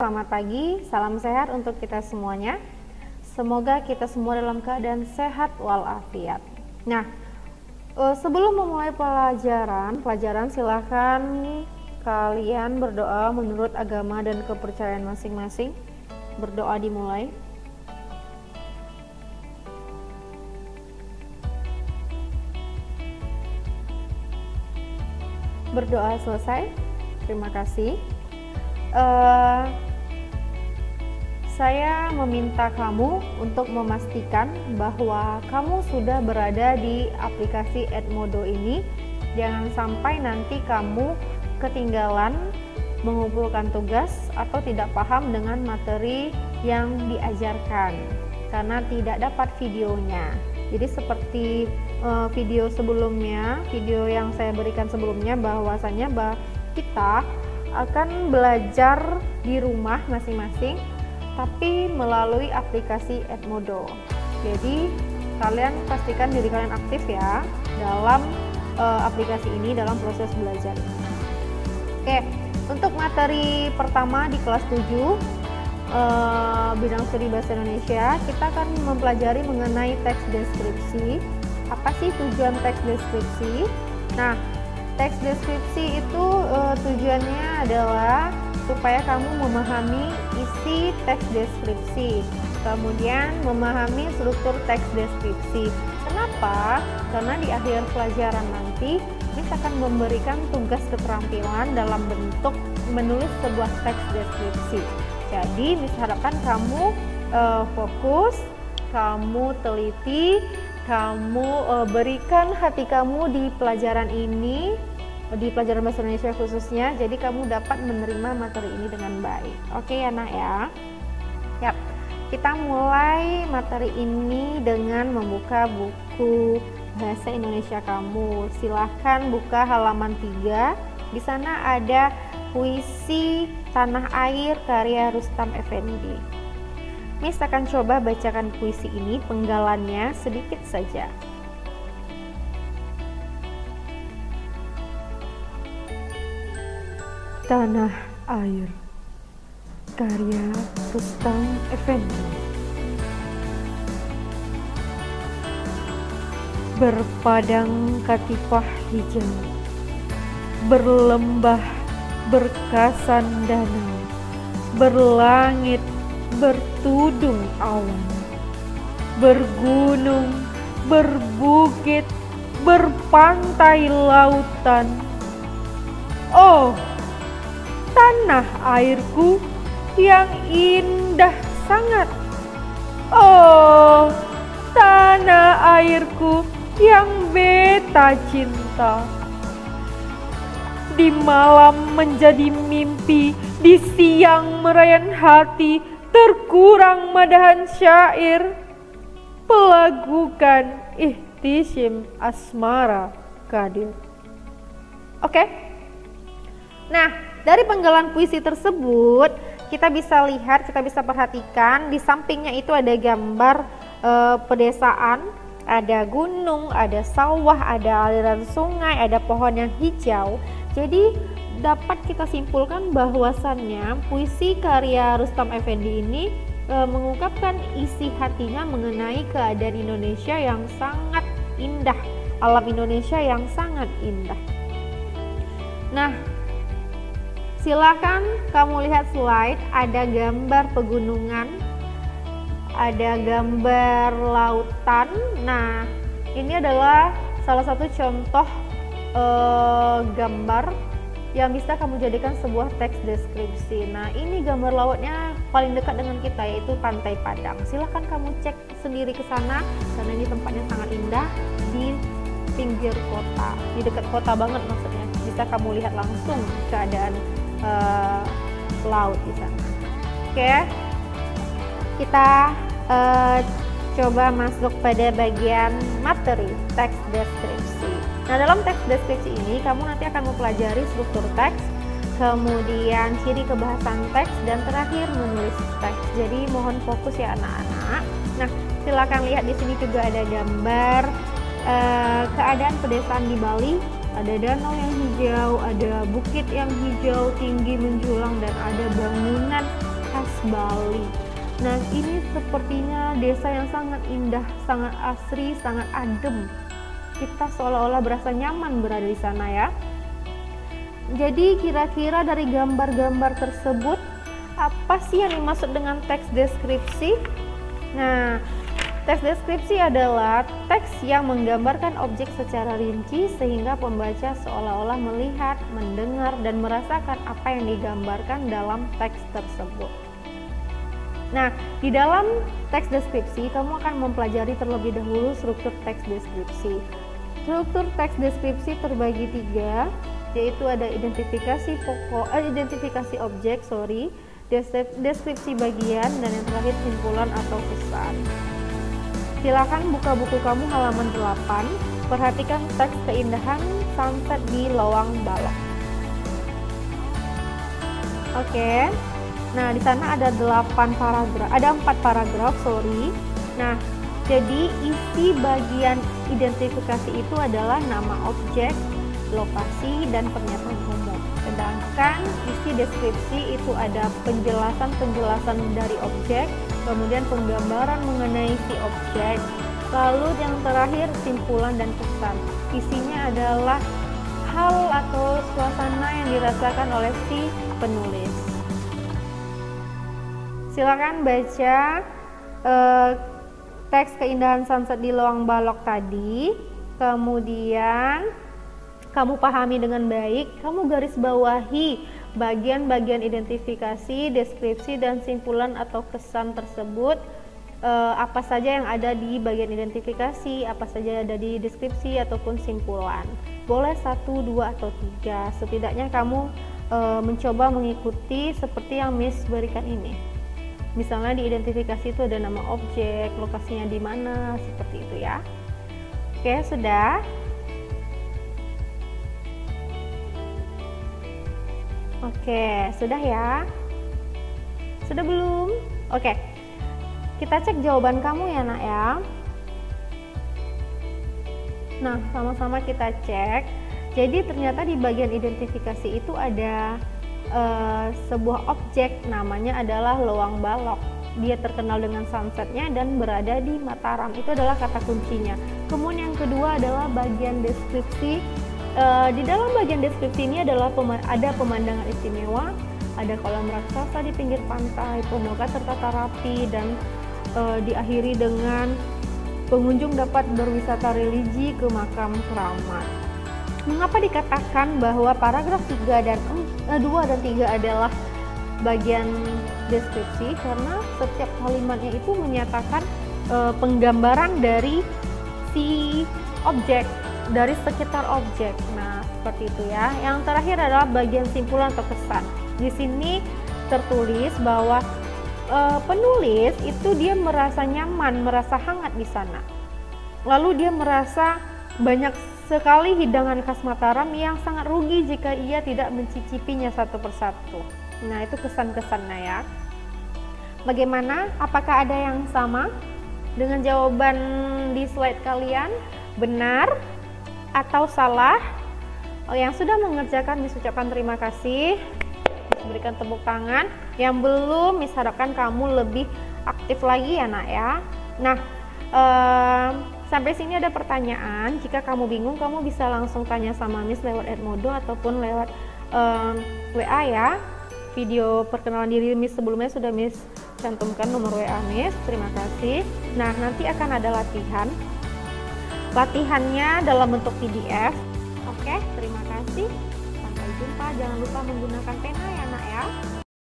selamat pagi, salam sehat untuk kita semuanya. Semoga kita semua dalam keadaan sehat walafiat. Nah, sebelum memulai pelajaran silahkan kalian berdoa menurut agama dan kepercayaan masing-masing. Berdoa dimulai. Berdoa selesai. Terima kasih. Saya meminta kamu untuk memastikan bahwa kamu sudah berada di aplikasi Edmodo ini. Jangan sampai nanti kamu ketinggalan mengumpulkan tugas atau tidak paham dengan materi yang diajarkan karena tidak dapat videonya. Jadi seperti video sebelumnya, video yang saya berikan sebelumnya, bahwasanya kita akan belajar di rumah masing-masing tapi melalui aplikasi Edmodo. Jadi kalian pastikan diri kalian aktif ya dalam aplikasi ini dalam proses belajar ini. Oke, untuk materi pertama di kelas 7 bidang studi bahasa Indonesia, kita akan mempelajari mengenai teks deskripsi. Apa sih tujuan teks deskripsi? Nah, teks deskripsi itu tujuannya adalah supaya kamu memahami isi teks deskripsi, kemudian memahami struktur teks deskripsi. Kenapa? Karena di akhir pelajaran nanti Miss akan memberikan tugas keterampilan dalam bentuk menulis sebuah teks deskripsi. Jadi Miss harapkan kamu fokus, kamu teliti, kamu berikan hati kamu di pelajaran ini, di pelajaran bahasa Indonesia khususnya, jadi kamu dapat menerima materi ini dengan baik. Oke ya nak ya. Yap, kita mulai materi ini dengan membuka buku bahasa Indonesia kamu. Silahkan buka halaman 3. Di sana ada puisi Tanah Air karya Rustam Effendi. Miss akan coba bacakan puisi ini, penggalannya sedikit saja. Tanah Air karya Rustam Effendi. Berpadang katifah hijau, berlembah berkasan danau, berlangit bertudung awan, bergunung, berbukit, berpantai lautan. Oh, tanah airku yang indah sangat. Oh, tanah airku yang beta cinta. Di malam menjadi mimpi, di siang merayan hati, terkurang madahan syair, pelagukan ihtisyim asmara kadir. Oke. Nah, dari penggalan puisi tersebut kita bisa lihat, kita bisa perhatikan di sampingnya itu ada gambar pedesaan, ada gunung, ada sawah, ada aliran sungai, ada pohon yang hijau. Jadi dapat kita simpulkan bahwasannya puisi karya Rustam Effendi ini mengungkapkan isi hatinya mengenai keadaan Indonesia yang sangat indah, alam Indonesia yang sangat indah. Nah, silakan kamu lihat slide, ada gambar pegunungan, ada gambar lautan. Nah, ini adalah salah satu contoh gambar yang bisa kamu jadikan sebuah teks deskripsi. Nah, ini gambar lautnya paling dekat dengan kita, yaitu Pantai Padang. Silahkan kamu cek sendiri ke sana karena ini tempatnya sangat indah di pinggir kota, di dekat kota banget maksudnya. Bisa kamu lihat langsung keadaan laut di sana. Oke, kita coba masuk pada bagian materi teks deskripsi. Nah, dalam teks deskripsi ini kamu nanti akan mempelajari struktur teks, kemudian ciri kebahasan teks, dan terakhir menulis teks. Jadi mohon fokus ya anak-anak. Nah, silakan lihat di sini juga ada gambar keadaan pedesaan di Bali. Ada danau yang hijau, ada bukit yang hijau tinggi menjulang, dan ada bangunan Bali. Nah, ini sepertinya desa yang sangat indah, sangat asri, sangat adem. Kita seolah-olah berasa nyaman berada di sana ya. Jadi kira-kira dari gambar-gambar tersebut, apa sih yang dimaksud dengan teks deskripsi? Nah, teks deskripsi adalah teks yang menggambarkan objek secara rinci sehingga pembaca seolah-olah melihat, mendengar, dan merasakan apa yang digambarkan dalam teks tersebut. Nah, di dalam teks deskripsi, kamu akan mempelajari terlebih dahulu struktur teks deskripsi. Struktur teks deskripsi terbagi 3, yaitu ada identifikasi objek, deskripsi bagian, dan yang terakhir simpulan atau pesan. Silakan buka buku kamu halaman 8, perhatikan teks keindahan sunset di Lawang Balok. Oke. Nah, di sana ada 4 paragraf. Nah, jadi isi bagian identifikasi itu adalah nama objek, lokasi, dan pernyataan umum. Sedangkan isi deskripsi itu ada penjelasan dari objek, kemudian penggambaran mengenai si objek, lalu yang terakhir simpulan dan pesan. Isinya adalah hal atau suasana yang dirasakan oleh si penulis. Silakan baca teks keindahan sunset di Lawang Balok tadi, kemudian kamu pahami dengan baik, kamu garis bawahi bagian-bagian identifikasi, deskripsi, dan simpulan atau kesan tersebut. Apa saja yang ada di bagian identifikasi, apa saja yang ada di deskripsi ataupun simpulan. Boleh 1, 2, atau 3. Setidaknya kamu mencoba mengikuti seperti yang Miss berikan ini. Misalnya di identifikasi itu ada nama objek, lokasinya di mana, seperti itu ya. Oke, sudah. Oke, sudah ya. Sudah belum? Oke. Kita cek jawaban kamu ya, Nak ya. Nah, sama-sama kita cek. Jadi ternyata di bagian identifikasi itu ada sebuah objek, namanya adalah Lawang Balok. Dia terkenal dengan sunsetnya dan berada di Mataram. Itu adalah kata kuncinya. Kemudian yang kedua adalah bagian deskripsi. Di dalam bagian deskripsi ini adalah ada pemandangan istimewa, ada kolam raksasa di pinggir pantai, pondoknya tertata rapi, dan diakhiri dengan pengunjung dapat berwisata religi ke makam keramat. Mengapa dikatakan bahwa paragraf 2 dan 3 adalah bagian deskripsi? Karena setiap kalimatnya itu menyatakan penggambaran dari si objek, dari sekitar objek. Nah, seperti itu ya. Yang terakhir adalah bagian simpulan atau kesan. Di sini tertulis bahwa penulis itu dia merasa nyaman, merasa hangat di sana. Lalu dia merasa banyak sekali hidangan khas Mataram yang sangat rugi jika ia tidak mencicipinya satu persatu. Nah, itu kesan-kesannya ya. Bagaimana? Apakah ada yang sama dengan jawaban di slide kalian? Benar atau salah? Yang sudah mengerjakan Miss ucapkan terima kasih. Miss berikan tepuk tangan. Yang belum, Miss harapkan kamu lebih aktif lagi ya, Nak ya. Nah, sampai sini ada pertanyaan. Jika kamu bingung, kamu bisa langsung tanya sama Miss lewat Edmodo ataupun lewat WA ya. Video perkenalan diri Miss sebelumnya sudah Miss cantumkan nomor WA Miss. Terima kasih. Nah, nanti akan ada latihan. Latihannya dalam bentuk PDF. Oke, terima kasih. Sampai jumpa. Jangan lupa menggunakan pena ya, Nak ya.